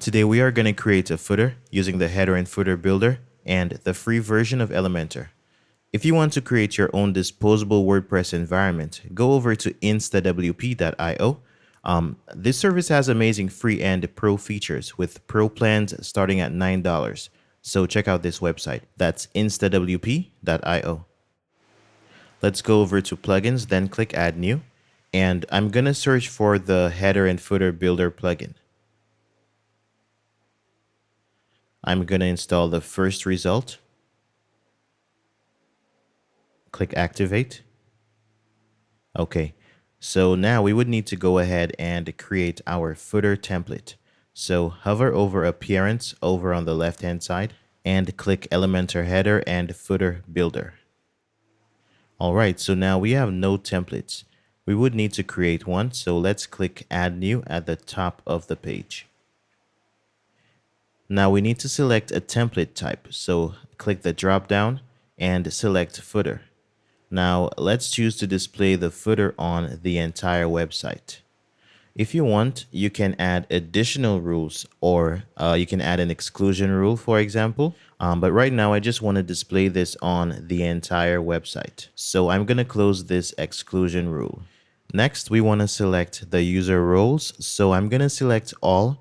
Today we are going to create a footer using the header and footer builder and the free version of Elementor. If you want to create your own disposable WordPress environment, go over to InstaWP.io. This service has amazing free and pro features with pro plans starting at $9. So check out this website. That's InstaWP.io. Let's go over to plugins, then click add new. And I'm going to search for the header and footer builder plugin. I'm going to install the first result. Click activate. Okay, so now we would need to go ahead and create our footer template. So hover over appearance over on the left hand side and click Elementor header and footer builder. All right, so now we have no templates. We would need to create one. So let's click add new at the top of the page. Now we need to select a template type. So click the drop down and select footer. Now let's choose to display the footer on the entire website. If you want, you can add additional rules or you can add an exclusion rule, for example. But right now I just want to display this on the entire website. So I'm going to close this exclusion rule. Next, we want to select the user roles. So I'm going to select all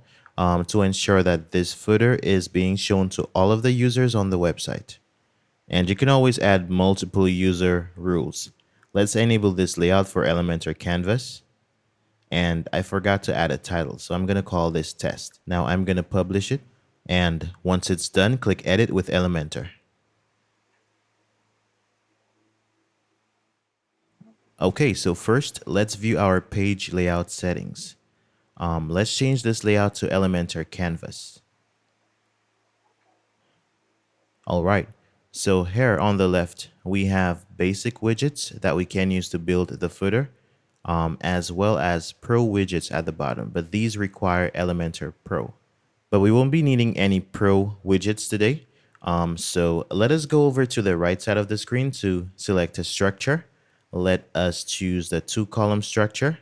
to ensure that this footer is being shown to all of the users on the website. And you can always add multiple user rules. Let's enable this layout for Elementor Canvas. And I forgot to add a title, so I'm going to call this test. Now I'm going to publish it. And once it's done, click edit with Elementor. Okay, so first let's view our page layout settings. Let's change this layout to Elementor Canvas. All right. So here on the left, we have basic widgets that we can use to build the footer, as well as pro widgets at the bottom, but these require Elementor Pro. But we won't be needing any pro widgets today. So let us go over to the right side of the screen to select a structure. Let us choose the 2-column structure.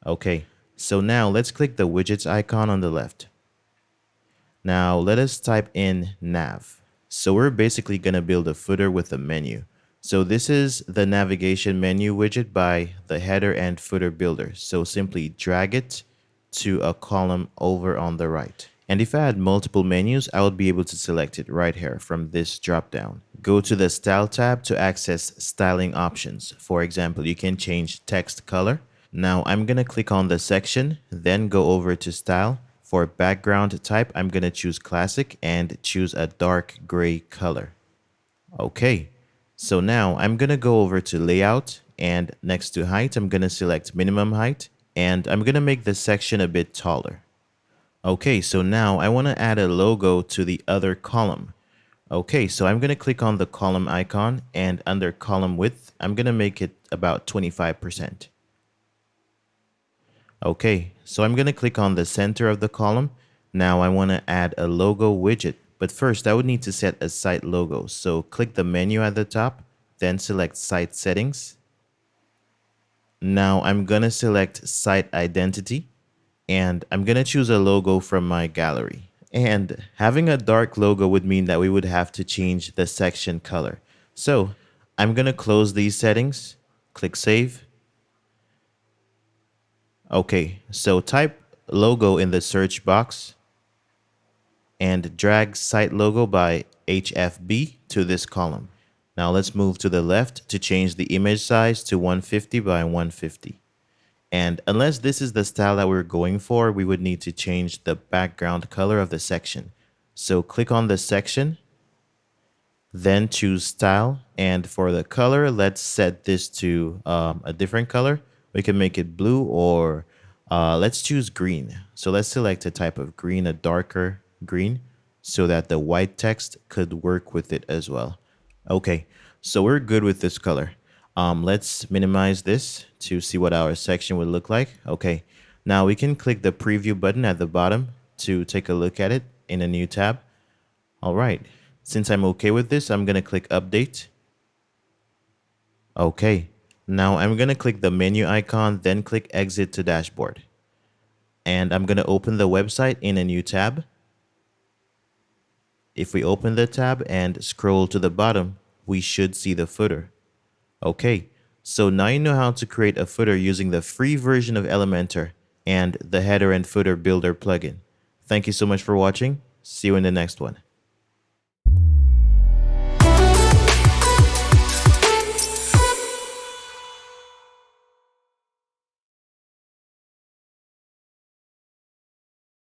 Okay, so now let's click the widgets icon on the left. Now let us type in nav. So we're basically going to build a footer with a menu. So this is the navigation menu widget by the header and footer builder. So simply drag it to a column over on the right. And if I had multiple menus, I would be able to select it right here from this drop down. Go to the style tab to access styling options. For example, you can change text color. Now I'm going to click on the section, then go over to style. For background type, I'm going to choose classic and choose a dark gray color. Okay, so now I'm going to go over to layout and next to height, I'm going to select minimum height and I'm going to make the section a bit taller. Okay, so now I want to add a logo to the other column. Okay, so I'm going to click on the column icon and under column width, I'm going to make it about 25%. Okay, so I'm going to click on the center of the column. Now I want to add a logo widget, but first I would need to set a site logo. So click the menu at the top, then select site settings. Now I'm going to select site identity and I'm going to choose a logo from my gallery. And having a dark logo would mean that we would have to change the section color. So I'm going to close these settings, click save. Okay, so type logo in the search box and drag site logo by HFB to this column. Now let's move to the left to change the image size to 150 by 150. And unless this is the style that we're going for, we would need to change the background color of the section. So click on the section, then choose style. And for the color, let's set this to a different color. We can make it blue or let's choose green. So let's select a type of green, a darker green, so that the white text could work with it as well. Okay, so we're good with this color. Let's minimize this to see what our section would look like. Okay, now we can click the preview button at the bottom to take a look at it in a new tab. All right, since I'm okay with this, I'm going to click update. Okay. Now I'm going to click the menu icon, then click exit to dashboard. And I'm going to open the website in a new tab. If we open the tab and scroll to the bottom, we should see the footer. Okay, so now you know how to create a footer using the free version of Elementor and the header and footer builder plugin. Thank you so much for watching. See you in the next one.